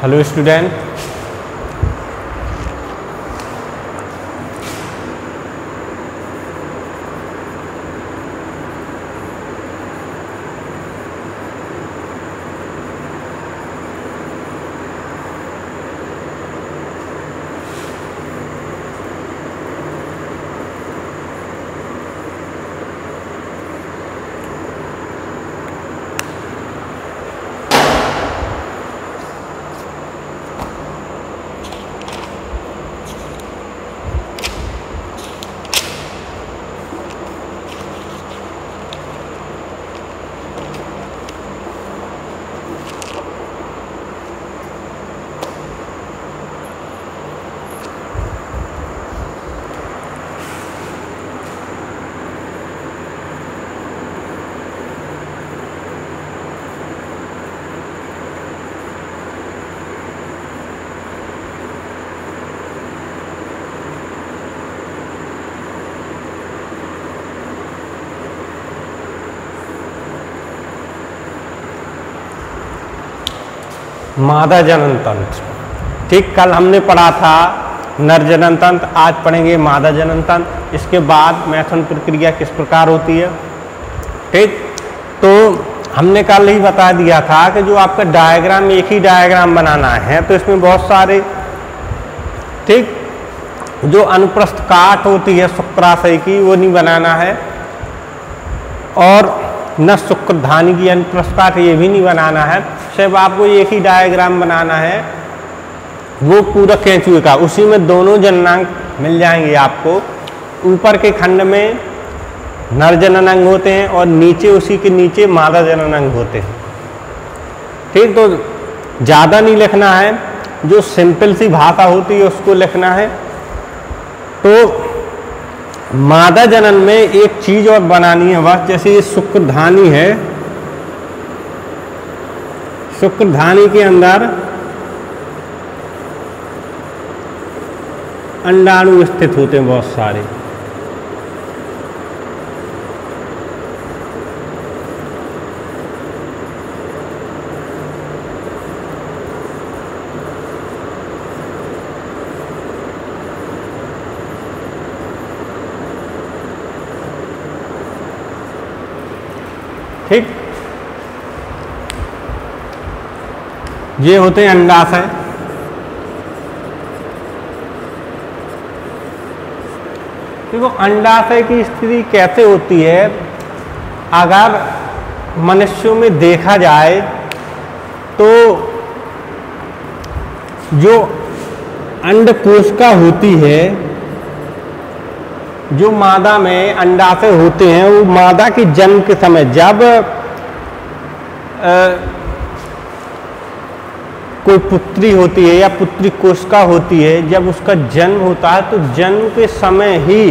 Hello student, मादा जनन तंत्र। ठीक, कल हमने पढ़ा था नर जनन तंत्र, आज पढ़ेंगे मादा जनन तंत्र। इसके बाद मैथुन प्रक्रिया किस प्रकार होती है। ठीक, तो हमने कल ही बता दिया था कि जो आपका डायग्राम, एक ही डायग्राम बनाना है, तो इसमें बहुत सारे, ठीक, जो अनुप्रस्थ काट होती है शुक्राशय की वो नहीं बनाना है, और न शुक्रधानी की अनुप्रस्थ काट ये भी नहीं बनाना है। सिर्फ आपको एक ही डायग्राम बनाना है, वो पूरा केंचुए का, उसी में दोनों जननांग मिल जाएंगे आपको। ऊपर के खंड में नर जननांग होते हैं और नीचे, उसी के नीचे मादा जननांग होते हैं। ठीक, तो ज़्यादा नहीं लिखना है, जो सिंपल सी भाषा होती है उसको लिखना है। तो मादा जनन में एक चीज और बनानी है बस, जैसे ये शुक्रधानी है, शुक्रधानी के अंदर अंडाणु स्थित होते हैं बहुत सारे। ठीक, ये होते हैं अंडाशय। देखो अंडाशय की स्थिति कैसे होती है, अगर मनुष्यों में देखा जाए तो जो अंडकोशिका होती है, जो मादा में अंडाशय होते हैं, वो मादा के जन्म के समय, जब कोई पुत्री होती है या पुत्री कोशिका होती है, जब उसका जन्म होता है तो जन्म के समय ही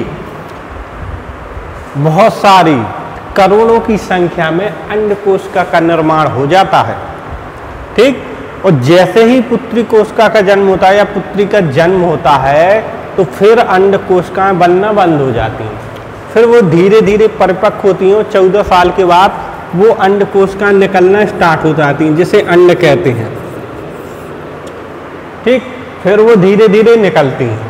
बहुत सारी, करोड़ों की संख्या में अंडकोशिका का निर्माण हो जाता है। ठीक, और जैसे ही पुत्री कोशिका का जन्म होता है या पुत्री का जन्म होता है, तो फिर अंड कोशिकाएं बनना बंद हो जाती हैं। फिर वो धीरे धीरे परिपक्व होती हैं, 14 साल के बाद वो अंड कोशिकाएं निकलना स्टार्ट हो जाती हैं, जिसे अंड कहते हैं। ठीक, फिर वो धीरे धीरे निकलती हैं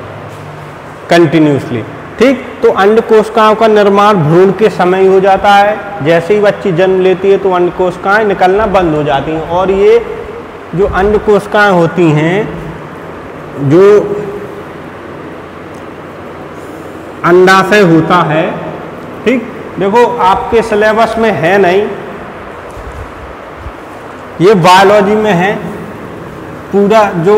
कंटिन्यूसली। ठीक, तो अंड कोशिकाओं का निर्माण भ्रूण के समय हो जाता है। जैसे ही बच्ची जन्म लेती है तो अंड कोशिकाएं निकलना बंद हो जाती हैं, और ये जो अंड कोशिकाएं होती हैं, जो अंडाशय होता है, ठीक, देखो आपके सिलेबस में है नहीं, ये बायोलॉजी में है पूरा। जो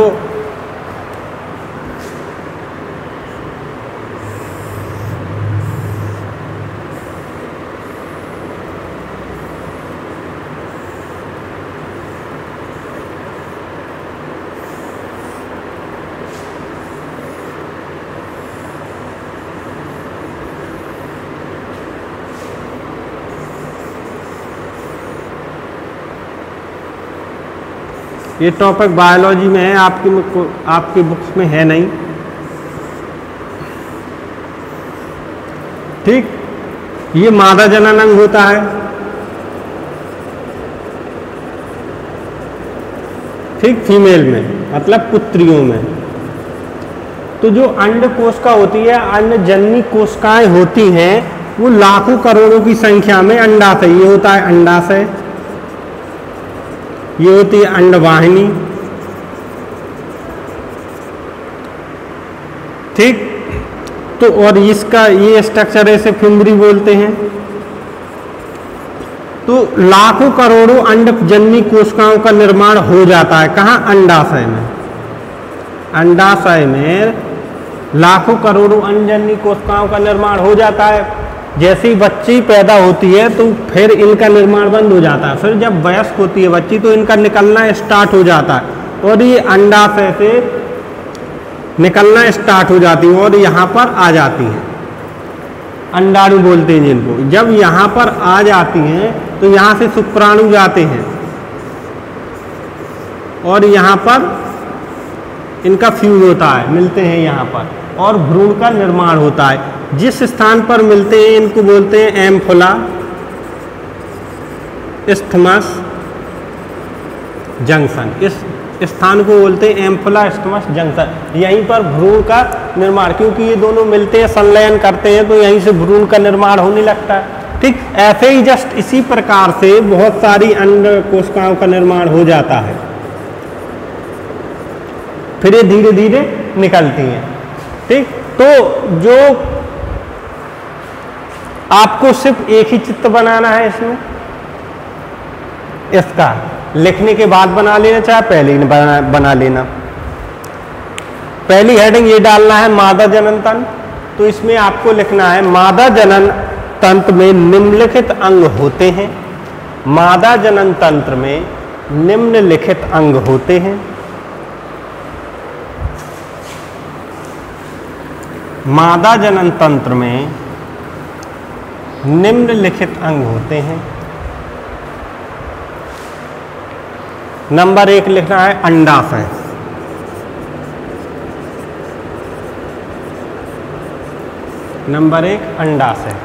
ये टॉपिक बायोलॉजी में है, आपकी बुक्स में है नहीं। ठीक, ये मादा जननांग होता है। ठीक, फीमेल में मतलब पुत्रियों में। तो जो अंड कोशिका होती है, अंड जननी कोशिकाएं होती हैं, वो लाखों करोड़ों की संख्या में अंडाशय, ये होता है अंडाशय, ये होती है अंडवाहिनी। ठीक, तो और इसका ये स्ट्रक्चर ऐसे फिंगरी बोलते हैं। तो लाखों करोड़ों अंड जननी कोशिकाओं का निर्माण हो जाता है, कहाँ? अंडाशय में। अंडाशय में लाखों करोड़ों अंडजन्य कोशिकाओं का निर्माण हो जाता है। जैसे ही बच्ची पैदा होती है तो फिर इनका निर्माण बंद हो जाता है। फिर जब वयस्क होती है बच्ची तो इनका निकलना स्टार्ट हो जाता है और ये अंडाशय से निकलना स्टार्ट हो जाती है और यहाँ पर आ जाती हैं, अंडाणु बोलते हैं जिनको। जब यहाँ पर आ जाती हैं तो यहाँ से शुक्राणु जाते हैं और यहाँ पर इनका फ्यूज होता है, मिलते हैं यहाँ पर, और भ्रूण का निर्माण होता है। जिस स्थान पर मिलते हैं इनको बोलते हैं एम्फोला, इस्थमस, जंक्शन। इस स्थान को बोलते हैं एम्फोला, इस्थमस, जंक्शन। यहीं पर भ्रूण का निर्माण, क्योंकि ये दोनों मिलते हैं, संलयन करते हैं, तो यहीं से भ्रूण का निर्माण होने लगता है। ठीक, ऐसे ही जस्ट इसी प्रकार से बहुत सारी अंड कोशिकाओं का निर्माण हो जाता है, फिर ये धीरे धीरे निकलती हैं। ठीक, तो जो आपको सिर्फ एक ही चित्र बनाना है इसमें, इसका लिखने के बाद बना लेना, चाहे पहले ही बना लेना। पहली हेडिंग ये डालना है मादा जनन तंत्र। तो इसमें आपको लिखना है मादा जनन तंत्र में निम्नलिखित अंग होते हैं। मादा जनन तंत्र में निम्नलिखित अंग होते हैं। मादा जनन तंत्र में निम्नलिखित अंग होते हैं। नंबर 1 लिखना है अंडाशय। नंबर 1 अंडाशय।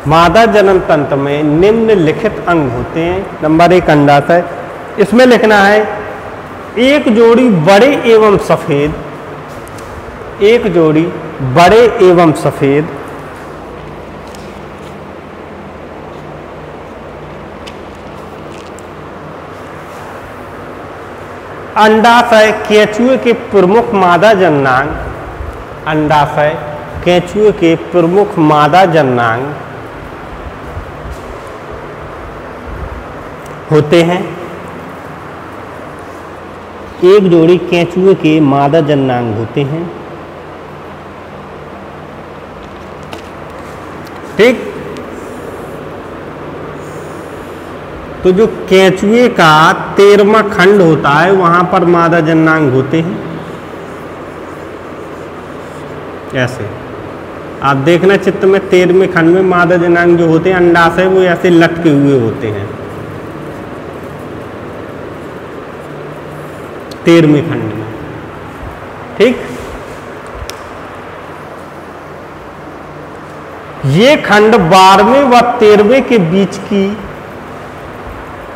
मादा जनन तंत्र में निम्नलिखित अंग होते हैं। नंबर 1 अंडाशय। इसमें लिखना है एक जोड़ी बड़े एवं सफेद, एक जोड़ी बड़े एवं सफेद अंडाशय केंचुए के प्रमुख मादा जननांग, अंडाशय केंचुए के प्रमुख मादा जननांग होते हैं। एक जोड़ी केंचुए के मादा जननांग होते हैं। ठीक, तो जो केंचुए का 13वां खंड होता है वहां पर मादा जननांग होते हैं। ऐसे आप देखना चित्र में 13वें खंड में मादा जननांग जो होते हैं अंडाशय, वो ऐसे लटके हुए होते हैं 13वें खंड में। ठीक, ये खंड 12वें व 13वें के बीच की,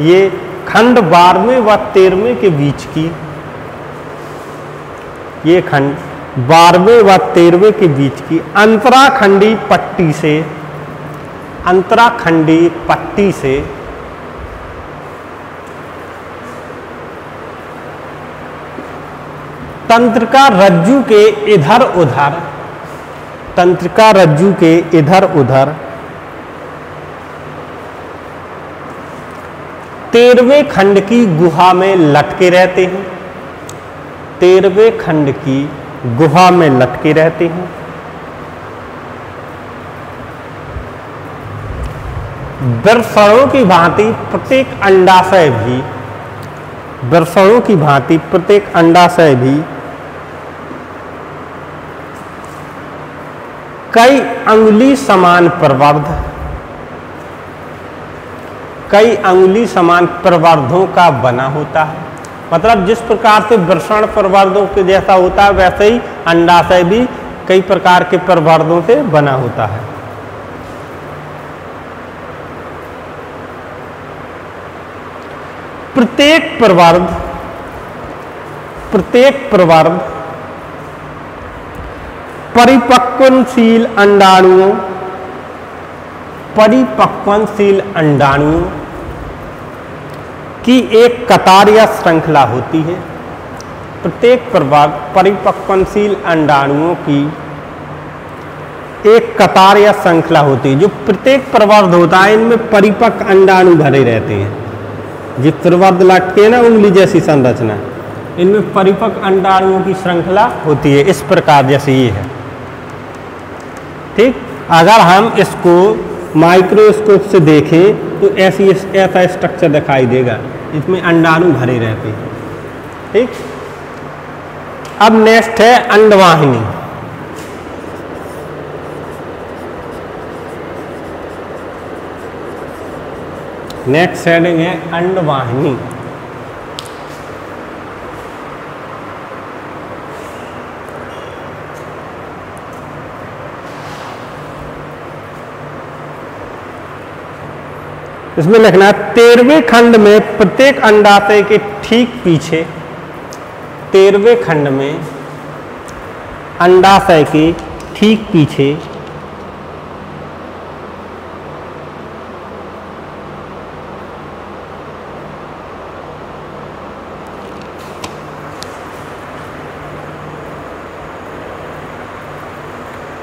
ये खंड 12वें व 13वें के बीच की, ये खंड 12वें व 13वें के बीच की अंतराखंडी पट्टी से, अंतराखंडी पट्टी से तंत्रिका रज्जु के इधर उधर, तंत्रिका रज्जु के इधर उधर 13वें खंड की गुहा में लटके रहते हैं। 13वें खंड की गुहा में लटके रहते हैं। वृषणों की भांति प्रत्येक अंडाशय भी, वृषणों की भांति प्रत्येक अंडाशय भी कई अंगुली समान प्रवर्ध, कई अंगुली समान प्रवर्धों का बना होता है। मतलब जिस प्रकार से वृषण प्रवर्धों के जैसा होता है वैसे ही अंडाशय भी कई प्रकार के प्रवर्धों से बना होता है। प्रत्येक प्रवर्ध परिपक्वशील अंडाणुओं की एक कतार या श्रृंखला होती है। प्रत्येक प्रवर्ध परिपक्वशील अंडाणुओं की एक कतार या श्रृंखला होती है। जो प्रत्येक प्रवर्ध होता है इनमें परिपक्व अंडाणु भरे रहते हैं। जो प्रवर्ध लटके ना उंगली जैसी संरचना, इनमें परिपक्व अंडाणुओं की श्रृंखला होती है इस प्रकार जैसे ये है। ठीक, अगर हम इसको माइक्रोस्कोप से देखें तो ऐसा स्ट्रक्चर दिखाई देगा, इसमें अंडाणु भरे रहते हैं। ठीक, अब नेक्स्ट है अंडवाहिनी। नेक्स्ट हेडिंग है अंडवाहिनी। इसमें लिखना है 13वें खंड में प्रत्येक अंडाशय के ठीक पीछे, 13वें खंड में अंडाशय के ठीक पीछे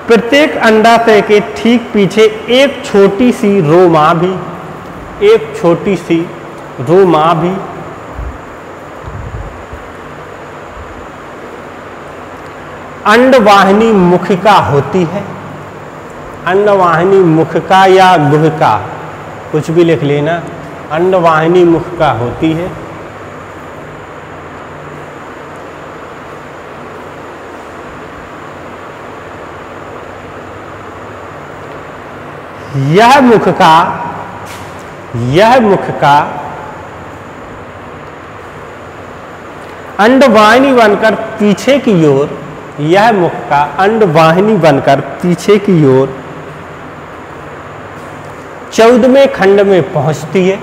प्रत्येक अंडाशय के ठीक पीछे एक छोटी सी रोमा भी अंडवाहिनी मुखिका होती है। अंडवाहिनी मुखिका या गुहिका कुछ भी लिख लेना, अंडवाहिनी मुखिका होती है। यह मुखिका अंडवाहिनी बनकर पीछे की ओर, यह मुखिका अंडवाहिनी बनकर पीछे की ओर 14वें खंड में पहुंचती है।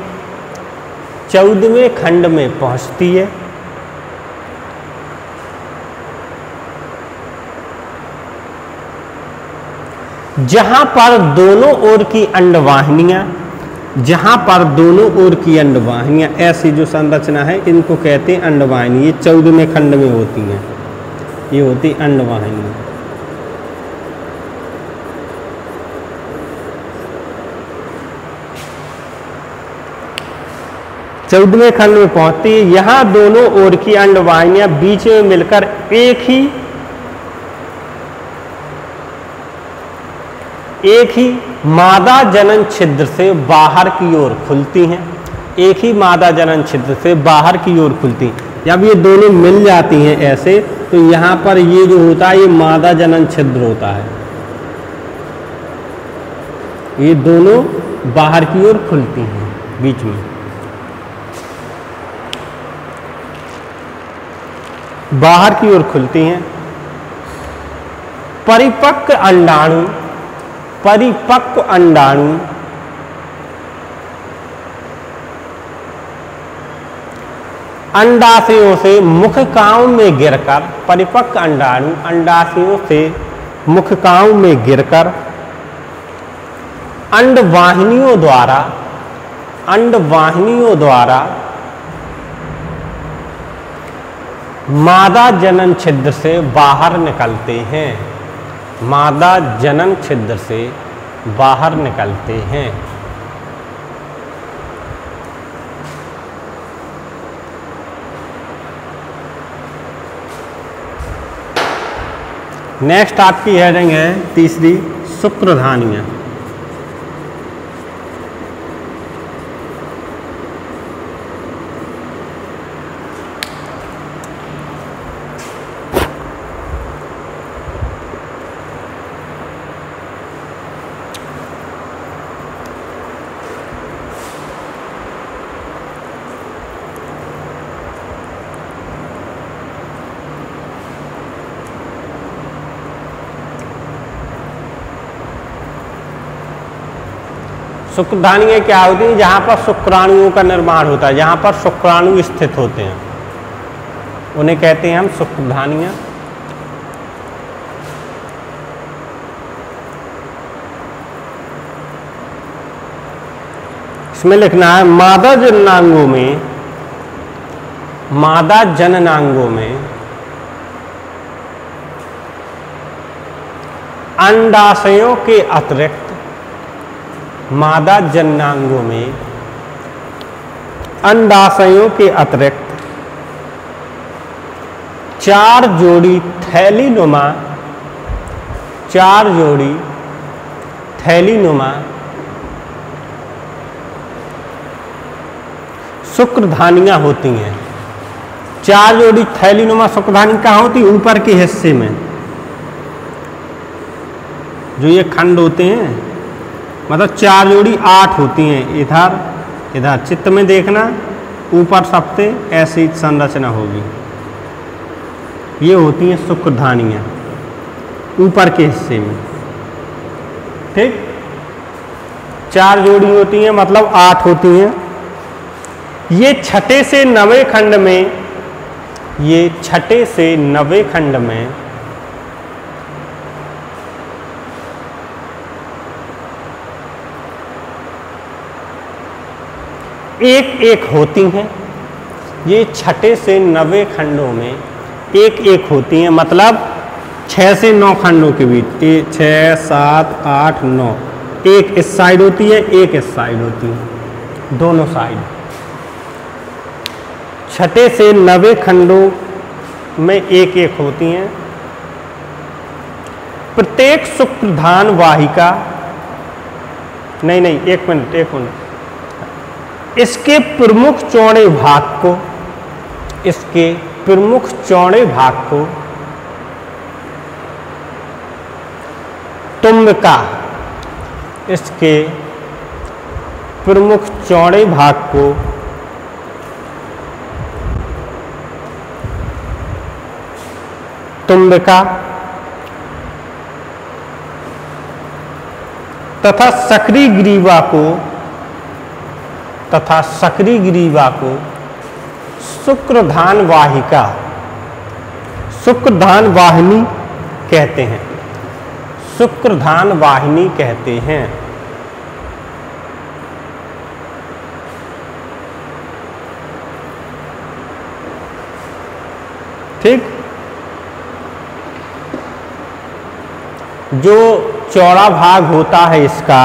14वें खंड में पहुंचती है। जहां पर दोनों ओर की अंडवाहिनियां, ऐसी जो संरचना है इनको कहते हैं अंडवाहिनी। ये 14वें खंड में होती हैं, ये होती अंडवाहिनी। चौदहवें खंड में पहुंचती है। यहां दोनों ओर की अंडवाहिनियां बीच में मिलकर एक ही मादा जनन छिद्र से बाहर की ओर खुलती हैं। एक ही मादा जनन छिद्र से बाहर की ओर खुलती हैं। जब ये दोनों मिल जाती हैं ऐसे, तो यहाँ पर ये जो होता है ये मादा जनन छिद्र होता है। ये दोनों बाहर की ओर खुलती हैं बीच में। बाहर की ओर खुलती हैं। परिपक्व अंडाणु अंडाशयों से मुखकाओं में गिरकर, परिपक्व अंडाणु अंडाशयों से मुखकाओं में गिरकर अंडवाहिनियों द्वारा मादा जनन छिद्र से बाहर निकलते हैं। मादा जनन छिद्र से बाहर निकलते हैं। नेक्स्ट आपकी हेडिंग है तीसरी, शुक्रधानियां। शुक्राणुएं क्या होती हैं? जहाँ पर शुक्राणुओं का निर्माण होता है, जहाँ पर शुक्राणु स्थित होते हैं, उन्हें कहते हैं हम शुक्राणुएं। इसमें लिखना है मादा जननांगों में अंडाशयों के अतिरिक्त मादा जननांगों में अंडाशयों के अतिरिक्त 4 जोड़ी थैलीनुमा शुक्रधानियां होती हैं। 4 जोड़ी थैलीनुमा शुक्रधानी कहाँ होती है? ऊपर के हिस्से में, जो ये खंड होते हैं, मतलब 4 जोड़ी 8 होती हैं। इधर चित्र में देखना, ऊपर सबसे ऐसी संरचना होगी, ये होती हैं शुक्रधानियां ऊपर के हिस्से में। ठीक, 4 जोड़ी होती हैं, मतलब 8 होती हैं। ये छठे से नवें खंड में एक होती हैं। ये छठे से 9वें खंडों में एक होती हैं, मतलब 6 से 9 खंडों के बीच 6, 7, 8, 9 एक इस साइड होती है, एक इस साइड होती है, दोनों साइड। छठे से 9वें खंडों में एक होती हैं। प्रत्येक शुक्रधान वाहिका एक मिनट इसके प्रमुख चौड़े भाग को तुम्बिका, इसके प्रमुख चौड़े भाग को तुम्बिका तथा सक्रिय ग्रीवा को शुक्रधान वाहिनी कहते हैं। ठीक, जो चौड़ा भाग होता है इसका,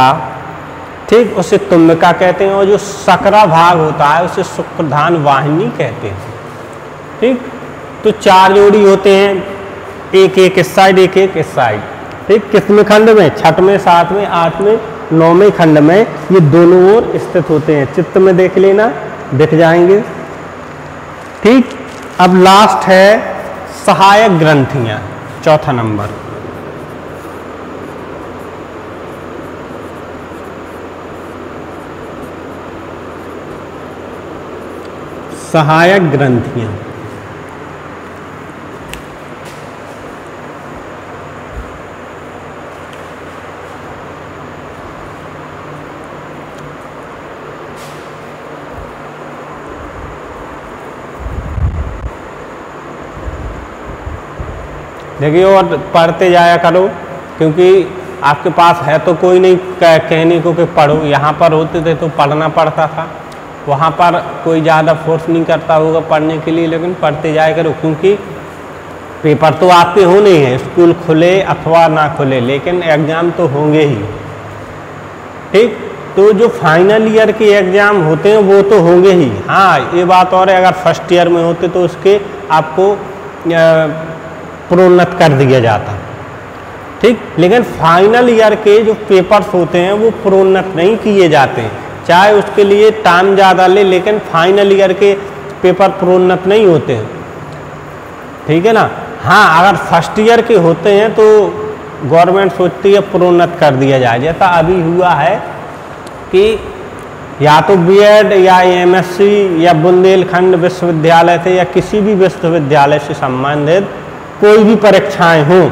ठीक, उसे तुम्बिका कहते हैं, और जो सकरा भाग होता है उसे शुक्रधान वाहिनी कहते हैं। ठीक, तो 4 जोड़ी होते हैं, एक इस साइड, एक इस साइड। ठीक, कितने खंड में? छठवें, 7वें, 8वें, 9वें खंड में ये दोनों ओर स्थित होते हैं। चित्र में देख लेना, दिख जाएंगे। ठीक, अब लास्ट है सहायक ग्रंथियां, चौथा नंबर। सहायक ग्रंथियां। देखिए, और पढ़ते जाया करो, क्योंकि आपके पास है तो कोई नहीं कहने को कि पढ़ो। यहाँ पर होते थे तो पढ़ना पड़ता था, वहाँ पर कोई ज़्यादा फोर्स नहीं करता होगा पढ़ने के लिए, लेकिन पढ़ते जाया करो, क्योंकि पेपर तो आपके होने हैं, स्कूल खुले अथवा ना खुले, लेकिन एग्ज़ाम तो होंगे ही। ठीक, तो जो फाइनल ईयर के एग्ज़ाम होते हैं वो तो होंगे ही। हाँ, ये बात और है, अगर फर्स्ट ईयर में होते तो उसके आपको प्रोन्नत कर दिया जाता। ठीक, लेकिन फाइनल ईयर के जो पेपर्स होते हैं वो प्रोन्नत नहीं किए जाते हैं, चाहे उसके लिए टाइम ज़्यादा ले, लेकिन फाइनल ईयर के पेपर प्रोन्नत नहीं होते हैं। ठीक है ना। हाँ, अगर फर्स्ट ईयर के होते हैं तो गवर्नमेंट सोचती है प्रोन्नत कर दिया जाए, जैसा अभी हुआ है कि या तो बीएड या एमएससी या बुंदेलखंड विश्वविद्यालय से या किसी भी विश्वविद्यालय से संबंधित कोई भी परीक्षाएं हों,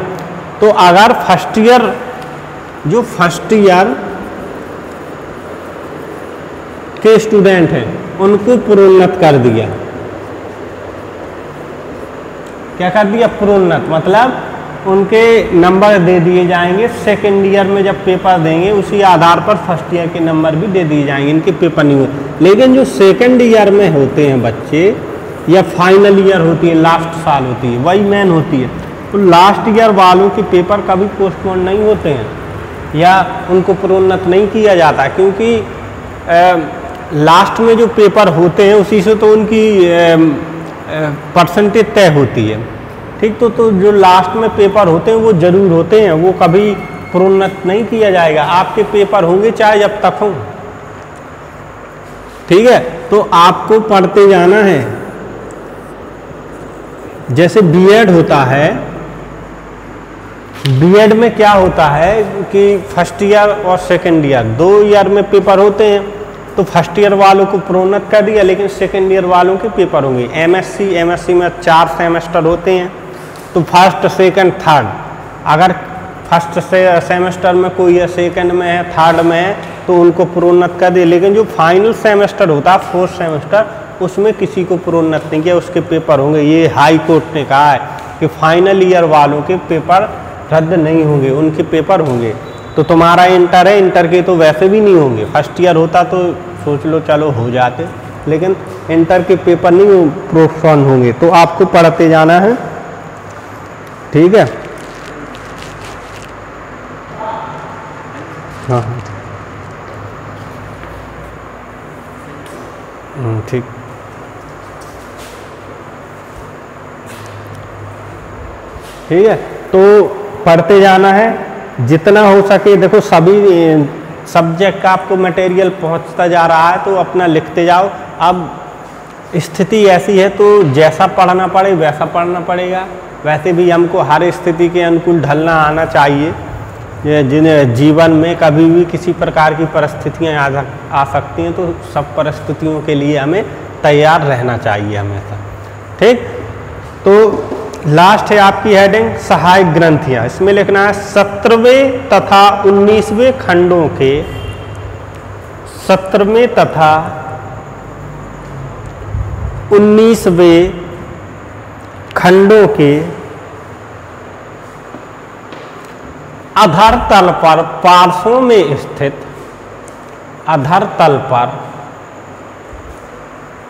तो अगर फर्स्ट ईयर के स्टूडेंट हैं उनको प्रोन्नत कर दिया। क्या कर दिया? प्रोन्नत, मतलब उनके नंबर दे दिए जाएंगे। सेकेंड ईयर में जब पेपर देंगे उसी आधार पर फर्स्ट ईयर के नंबर भी दे दिए जाएंगे, इनके पेपर नहीं हुए। लेकिन जो सेकेंड ईयर में होते हैं बच्चे या फाइनल ईयर होती है, लास्ट साल होती है, वही मेन होती है, तो लास्ट ईयर वालों के पेपर कभी पोस्टपोन नहीं होते हैं या उनको प्रोन्नत नहीं किया जाता, क्योंकि लास्ट में जो पेपर होते हैं उसी से तो उनकी परसेंटेज तय होती है। ठीक, तो जो लास्ट में पेपर होते हैं वो जरूर होते हैं, वो कभी प्रोन्नत नहीं किया जाएगा। आपके पेपर होंगे चाहे जब तक हों। ठीक है, तो आपको पढ़ते जाना है। जैसे बीएड होता है, बीएड में क्या होता है कि फर्स्ट ईयर और सेकेंड ईयर 2 ईयर में पेपर होते हैं, तो फर्स्ट ईयर वालों को प्रोन्नत कर दिया, लेकिन सेकेंड ईयर वालों के पेपर होंगे। एमएससी में 4 सेमेस्टर होते हैं, तो फर्स्ट सेकंड थर्ड, अगर फर्स्ट सेमेस्टर में कोई है, सेकंड में है, थर्ड में है, तो उनको प्रोन्नत कर दिया। लेकिन जो फाइनल सेमेस्टर होता है, फोर्थ सेमेस्टर, उसमें किसी को प्रोन्नत नहीं किया, उसके पेपर होंगे। ये हाई कोर्ट ने कहा है कि फाइनल ईयर वालों के पेपर रद्द नहीं होंगे, उनके पेपर होंगे। तो तुम्हारा इंटर है, इंटर के तो वैसे भी नहीं होंगे। फर्स्ट ईयर होता तो सोच लो चलो हो जाते, लेकिन इंटर के पेपर नहीं प्रोफॉन होंगे, तो आपको पढ़ते जाना है। ठीक है, हाँ हाँ ठीक। ठीक है, तो पढ़ते जाना है जितना हो सके। देखो सभी सब्जेक्ट का आपको मटेरियल पहुंचता जा रहा है, तो अपना लिखते जाओ। अब स्थिति ऐसी है तो जैसा पढ़ना पड़े वैसा पढ़ना पड़ेगा। वैसे भी हमको हर स्थिति के अनुकूल ढलना आना चाहिए। जिन्हें जीवन में कभी भी किसी प्रकार की परिस्थितियां आ सकती हैं, तो सब परिस्थितियों के लिए हमें तैयार रहना चाहिए हमेशा। ठीक, तो लास्ट है आपकी हेडिंग सहायक ग्रंथियां। इसमें लिखना है 17वें तथा 19वें खंडों के 17वें तथा 19वें खंडों के अधर तल पर पार्श्वों में स्थित, अधर तल पर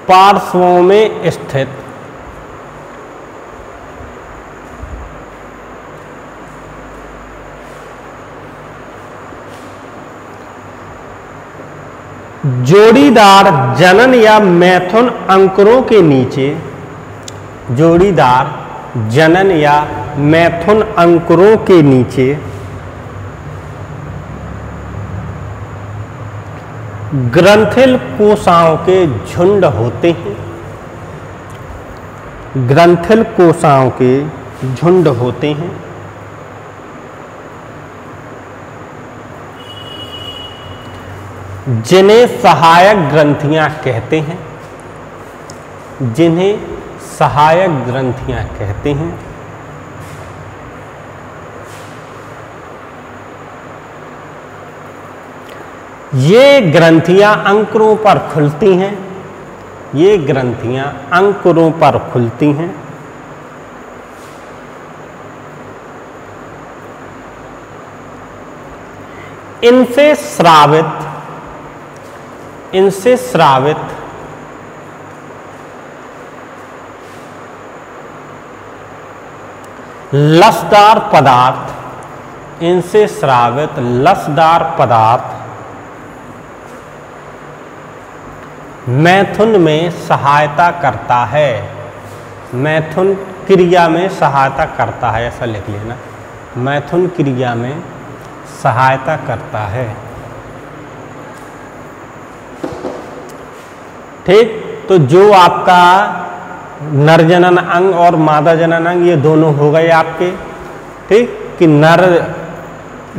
पार्श्वों में स्थित जोड़ीदार जनन या मैथुन अंकुरों के नीचे, जोड़ीदार जनन या मैथुन अंकुरों के नीचे ग्रंथिल कोशाओं के झुंड होते हैं, ग्रंथिल कोशाओं के झुंड होते हैं। जिन्हें सहायक ग्रंथियां कहते हैं, जिन्हें सहायक ग्रंथियां कहते हैं। ये ग्रंथियां अंकुरों पर खुलती हैं, ये ग्रंथियां अंकुरों पर खुलती हैं। इनसे स्रावित, इनसे स्रावित लसदार पदार्थ, इनसे स्रावित लसदार पदार्थ मैथुन में सहायता करता है, मैथुन क्रिया में सहायता करता है, ऐसा लिख लेना, मैथुन क्रिया में सहायता करता है। ठीक, तो जो आपका नर जनन अंग और मादा जनन अंग ये दोनों हो गए आपके। ठीक, कि नर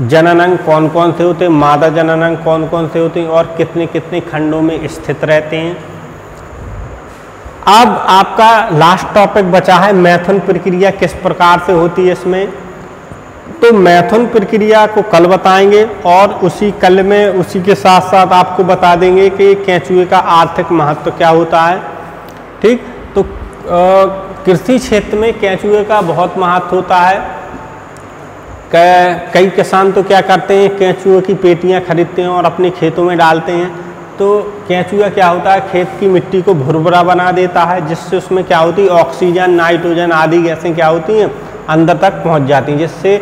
जनन अंग कौन कौन से होते हैं, मादा जनन अंग कौन कौन से होते हैं और कितने कितने खंडों में स्थित रहते हैं। अब आपका लास्ट टॉपिक बचा है मैथुन प्रक्रिया किस प्रकार से होती है। इसमें तो मैथुन प्रक्रिया को कल बताएंगे और उसी कल में उसी के साथ साथ आपको बता देंगे कि केंचुए का आर्थिक महत्व क्या होता है। ठीक, तो कृषि क्षेत्र में केंचुए का बहुत महत्व होता है। कई किसान तो क्या करते हैं, केंचुए की पेटियां खरीदते हैं और अपने खेतों में डालते हैं। तो केंचुआ क्या होता है, खेत की मिट्टी को भुरभुरा बना देता है, जिससे उसमें क्या होती है, ऑक्सीजन, नाइट्रोजन आदि गैसें क्या होती हैं, अंदर तक पहुंच जाती हैं, जिससे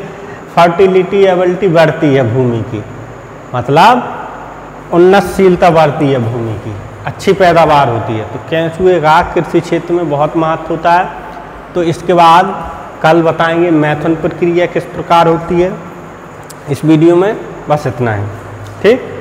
फर्टिलिटी एबिलिटी बढ़ती है भूमि की, मतलब उन्नतशीलता बढ़ती है भूमि की, अच्छी पैदावार होती है। तो केंचुए का कृषि क्षेत्र में बहुत महत्व होता है। तो इसके बाद कल बताएंगे मैथुन प्रक्रिया किस प्रकार होती है। इस वीडियो में बस इतना ही। ठीक।